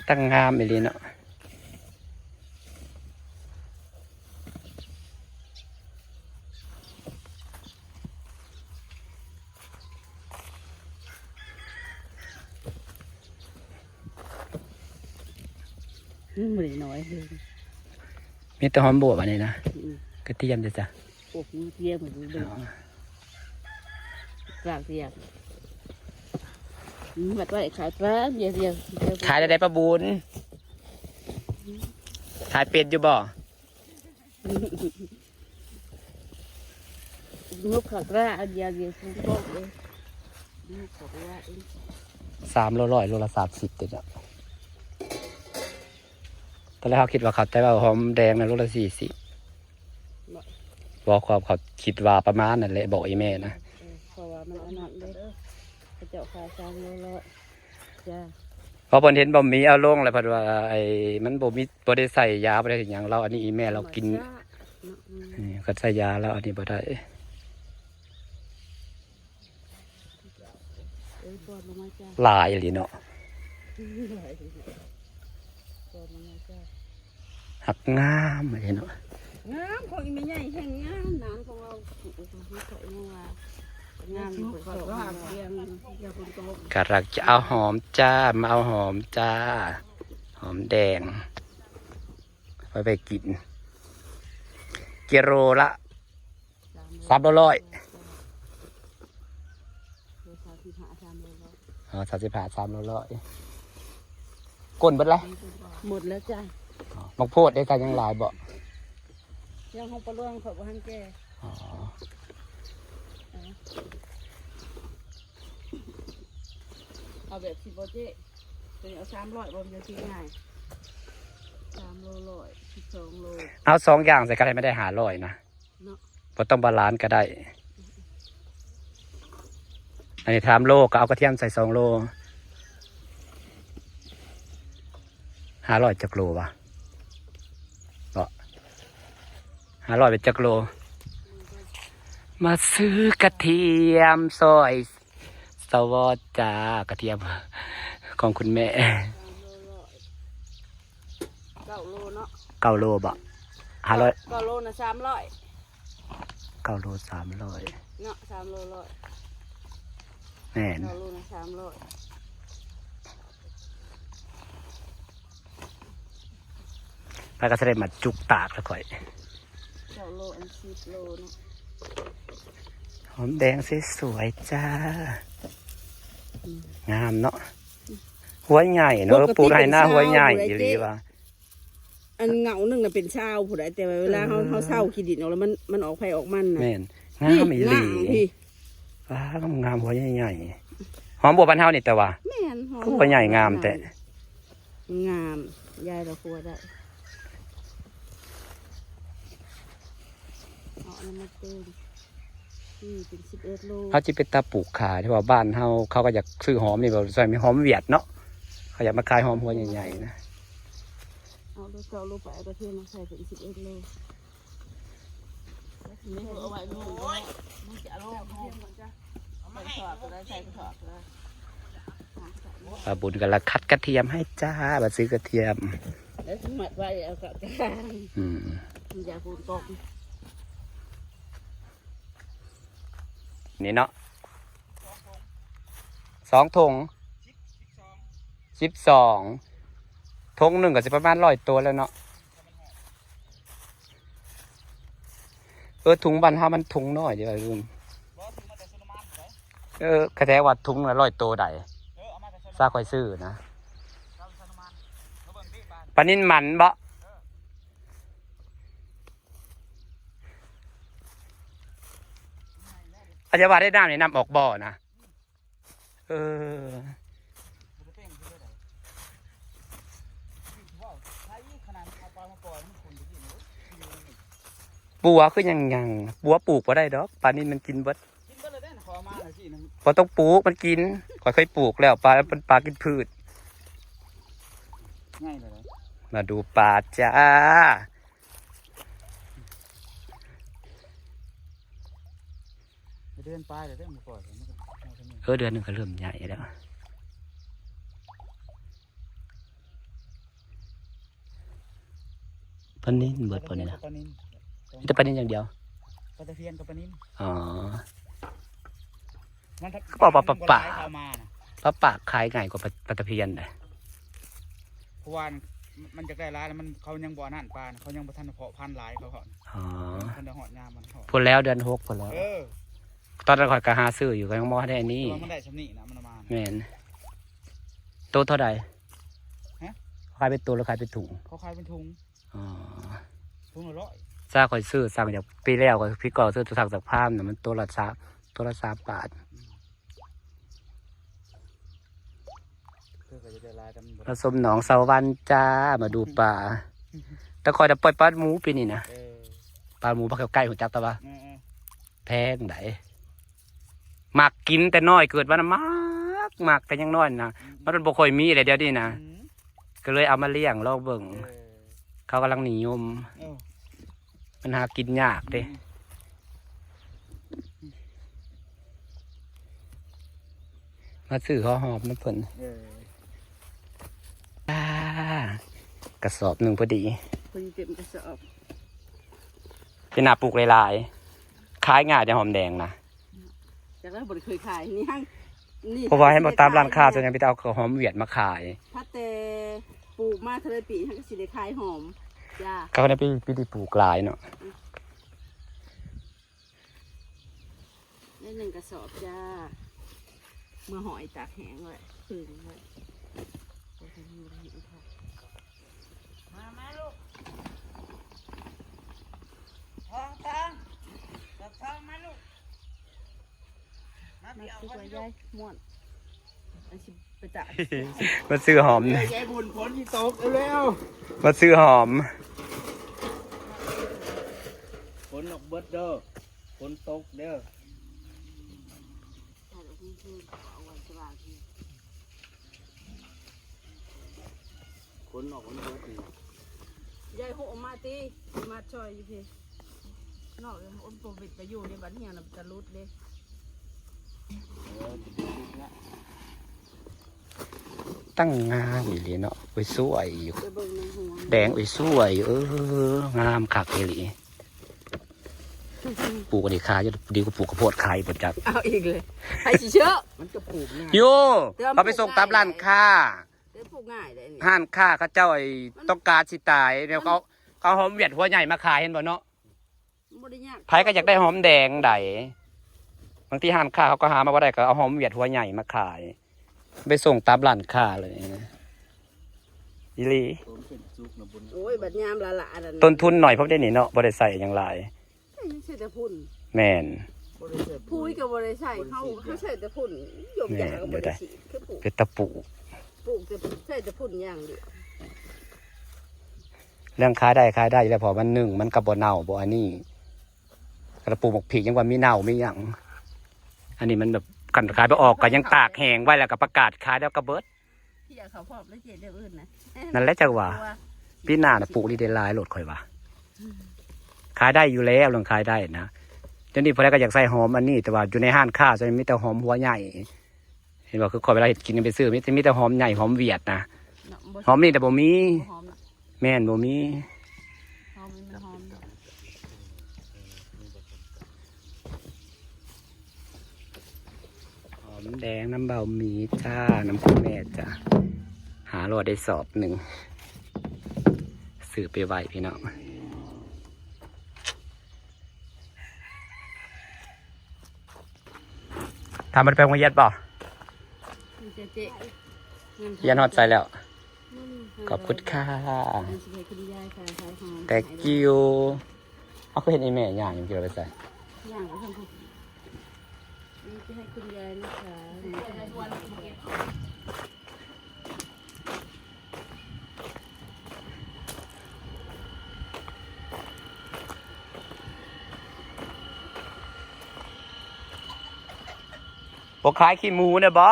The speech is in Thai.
ตั้งงามไปเลยเนาะไม่ได้น้อยเลยมีแต่หอมบวบอันนี้นะกระเทียมจ้ะโอ้โหเทียมเหมือนดูกลางเทียมบัดไว้ขายปลาเดียวขายได้ปลาบูนขายเป็ดอยู่บ่ลูกขากระเดียวฟุ้งโต๊ะเลยลูกขากระ300โลละ30ติดอ่ะตอนแรกเขาคิดว่าเขาแต่ว่าหอมแดงนะโลละ40บอกความเขาคิดว่าประมาณนั่นแหละบอกไอ้แม่นะเพราะว่ามันอนันต์เลยพระเจ้าขาย300จ้าเพราะเพิ่นเห็นบ่มีเอาลงแล้วเพิ่นว่าไอ้มันบ่มีบ่ได้ใส่ยาบ่ได้หยังเราอันนี้อีแม่เรากินนี่ก็ใส่ยาแล้วอันนี้บ่ได้หลายอีหลีเนาะหักงามเลยเนาะงามของอีแม่ใหญ่แห่งงามนานของเราสวยงามงามสวยงามเรียงเรียงคนโตกะรักจะเอาหอมจ้ามาเอาหอมจ้าหอมแดงไว้ไปกินกิโลละ300300ก้นเบิดเลยหมดแล้วจ้ะมักโพดได้กันยังหลายบ่ยังห้องปลาล่วงเขาบ้านแกเอาแบบ10 โลเจ๊ตัวนี้เอา300บ่มันจะง่าย3 โล12 โลเอา2อย่างใส่กันให้ไม่ได้500นะบ่ต้องบาลานซ์ก็ได้อันนี้3 โลก็เอากระเทียมใส่2 โล500จักโลวะก็500เป็นจักโลมาซื้อกระเทียมซอยสวอจ้ากระเทียมของคุณแม่9 โลเนาะ9 โลบ่500 9 โลนะ300 9 โล300เนาะ3 โล100แม่น9 โลนะ300ไปก็จะได้มาจุกตากแล้วค่อย9 โลอัน10 โลเนาะหอมแดงสวยๆจ้า งามเนาะหัวใหญ่เนาะปลูกให้หน้าหัวใหญ่อยู่ดีว่าอันเงาหนึ่งน่ะเป็นเช้าผู้ใดแต่เวลาเขาเศร้าขี้ดินออกแล้วมันออกไผ่ออกมันน่ะแม่นงามอีหลีว้างามหัวใหญ่ๆหอมบัวบานเฮานี่แต่ว่าแม่นหัวใหญ่งามแต่งามยายเราครัวได้เอาอันมาเติมเป็น11 โลเขาจะเป็นตาปลูกขายที่ว่าบ้านเขาก็อยากซื้อหอมนี่แบบใส่มีหอมเวียดเนาะเขาอยากมาขายหอมหัวใหญ่ๆนะเอา9 โลไปเอากระเทียมมาใส่เป็น11 โลนี่เอาไว้นู่นมันจะโลหอมจ้ะเอามาถอดแล้วใส่ถอดแล้วป้าบุญกันละคัดกระเทียมให้จ้ามาซื้อกระเทียมแล้วสมัดไว้เอากระเทียมอย่าพูดตกนี่เนาะ2 ถุง12ถุงหนึ่งก็จะประมาณ100 ตัวแล้วเนาะถุงบ้านเฮามันถุงน้อยเดี๋ยวลุงกระแทกว่าถุงละ100 ตัวได้ซาค่อยซื้อนะปลานิ่นมันบ่อาจจะว่าได้น้ำในน้ำออกบ่อนะบัวคือยังบัวปลูกว่าได้ดอกปลานิ่นมันกินเบิดพอต้องปลูกมันกินค่อยปลูกแล้วปลาเป็นปลากินพืชมาดูปลาจ้าเดือนปลายเดี๋ยวมาปล่อยเดือนหนึ่งก็เริ่มใหญ่แล้ว ปลานิ่นเบิดปลานี่นะ ปลานิน มีแต่ปลานิ่นอย่างเดียว ปลาตะเพียนกับปลานิน อ๋อ มัน เขาบอกว่าปลาป่า เข้ามานะ ปลาปากขายง่ายกว่าปลาตะเพียนเลย เพราะว่ามันจะได้ร้ายแล้วมันเขายังบ่อนั่นปลาเขายังบ่ทันเพาะพันธุ์หลายเขาเขา อ๋อ ทันได้หอดงามมันเขา พูดแล้วเดือน6พูดแล้ว ตอนนั้นข่อยก็หาซื้ออยู่ก็ยังมอได้อันนี้ แต่ว่ามันได้ชำนี่นะมันเอามา แม่นตัวเท่าใด ฮะ ขายเป็นตัวหรือขายเป็นถุง เขาขายเป็นถุง อ๋อ ถุงละ100 ซาข่อยซื้อสั่งจากปีแล้วก็พี่ก่อซื้อสั่งจากพามน่ะมันตัวละ3 บาท เพื่อก็จะได้ร้ายกันบ่ ผสมหนองสาววันจ้ามาดูปลาแต่ข่อยจะปล่อยปลาหมูปีนี้นะ เออ ปลาหมูปลาไก่หัวจักตะวะ เออ แพงไหนมักกินแต่น้อยเกิดมานะมักแต่ยังน้อยนะมันบ่ค่อยมีอะไรเดี๋ยวนี้นะ อืม ก็เลยเอามาเลี้ยงลองเบิ่ง เออ เขากำลังนิยม เออ มันหากินยากเด้มาซื้อข้าวหอมน้ำเพิ่น เออ กระสอบหนึ่งพอดี คนเต็มกระสอบ เป็นหนาปลูกหลายๆขายง่ายจะหอมแดงนะ จากนั้นบ่ได้เคยขายนี่หั่งนี่ เพราะว่าให้มาตามร้านค้าส่วนใหญ่ไปเอาข้าวหอมเวียดมาขาย ถ้าแต่ปลูกมาเทะเลปีหั่งก็สิได้ขายหอมจ้า เขาได้ไปปลูกหลายเนาะ ได้1กระสอบจ้าเมื่อหอยตากแห้งไว้พึ่งไว้มาลูกทองกับทองมาลูกมาซื้อไว้ยายม่วนอันสิไปตาก มาซื้อหอม ยายบุญฝนที่ตกเร็ว มาซื้อหอม ฝนออกเบิดเด้อฝนตกเด้อฝนออกมันเบิดนี่ ยายโหมาตีมาช่อยอยู่พี่นอกเลยอ้นโปรวิดไปอยู่ในบ้านเฮียน่ะจะรุดเลย ตั้งงามอีหลีเนาะไปสวยอยู่ ไปเบิ่งในหัว แดงไปสวยอยู่งามคักอีหลีปลูกอันนี้ขายอยู่ดีกว่าปลูกข้าวโพดขายบ่จัก เอาอีกเลยให้สิเชื่อ มันก็ปลูกง่าย โยเขาไปส่งตามร้านค้า เดี๋ยวปลูกง่ายเลยนี่ ห้านค้าเขาเจ้าไอ้ต้องการสิตายเดี๋ยวเขาหอมเวียดหัวใหญ่มาขายเห็นบ่เนาะ บ่ได้ยาก ไผก็อยากได้หอมแดงใดบางทีห้านค้าเขาก็หามาบ่ได้ก็เอาหอมเวียดหัวใหญ่มาขาย ไปส่งตามร้านค้าเลยนะอีหลี ผมเป็นซุกนะบุญ โอ้ยบัดยามละนั่น ต้นทุนหน่อยเพราะได้นี่เนาะบ่ได้ใส่หยังหลาย ใช่แต่พุ่น แม่น บ่ได้เสพ พุ้ยก็บ่ได้ใส่เขาใส่แต่พุ่นยมใหญ่ก็บ่ได้ฉีดคือปลูก เป็นตะปู ปลูกแต่ใส่แต่พุ่นอย่างเดียว เรื่องขายได้อยู่แล้วเพอมันหนึ่งมันก็บ่เน่าบ่อันนี้กระปูหมกผียังว่ามีเน่ามีหยังอันนี้มันแบบกันขายไปออกก็ยังตากแห้งไว้แล้วก็ประกาศขายแล้วก็เบิด ที่อยากเขาพร้อมแล้วเจ็ดเดี๋ยวอื่นนะ นั่นแหละจังว่าปีหน้าน่ะปลูกนี่ได้หลายโลดข่อยว่าขายได้อยู่แล้วเรื่องขายได้นะเดี๋ยวนี้พอแล้วก็อยากใส่หอมอันนี้แต่ว่าอยู่ในห้างค้าจะมีแต่หอมหัวใหญ่เห็นบ่คือข่อยเวลาเฮ็ดกินไปซื้อมีแต่หอมใหญ่หอมเวียดนะหอมนี่แต่บ่มี หอม แม่นบ่มี หอมมันหอม หอมแดงน้ำเบามีจ้าน้ำคุณแม่จ้าหาโลดได้สอบหนึ่งซื้อไปไว้พี่น้องทำมันเป็นมาเย็ดป่ะ เจ๊ ยันหอดใจแล้ว ขอบคุณค่ะ แต่กิวเอาก็เห็นไอ้แม่ย่างอย่างเดียวไปใส่ ย่างก็ทำคุณนี่จะให้คุณยายนะคะ พวกขายขี้หมูเนี่ยบ่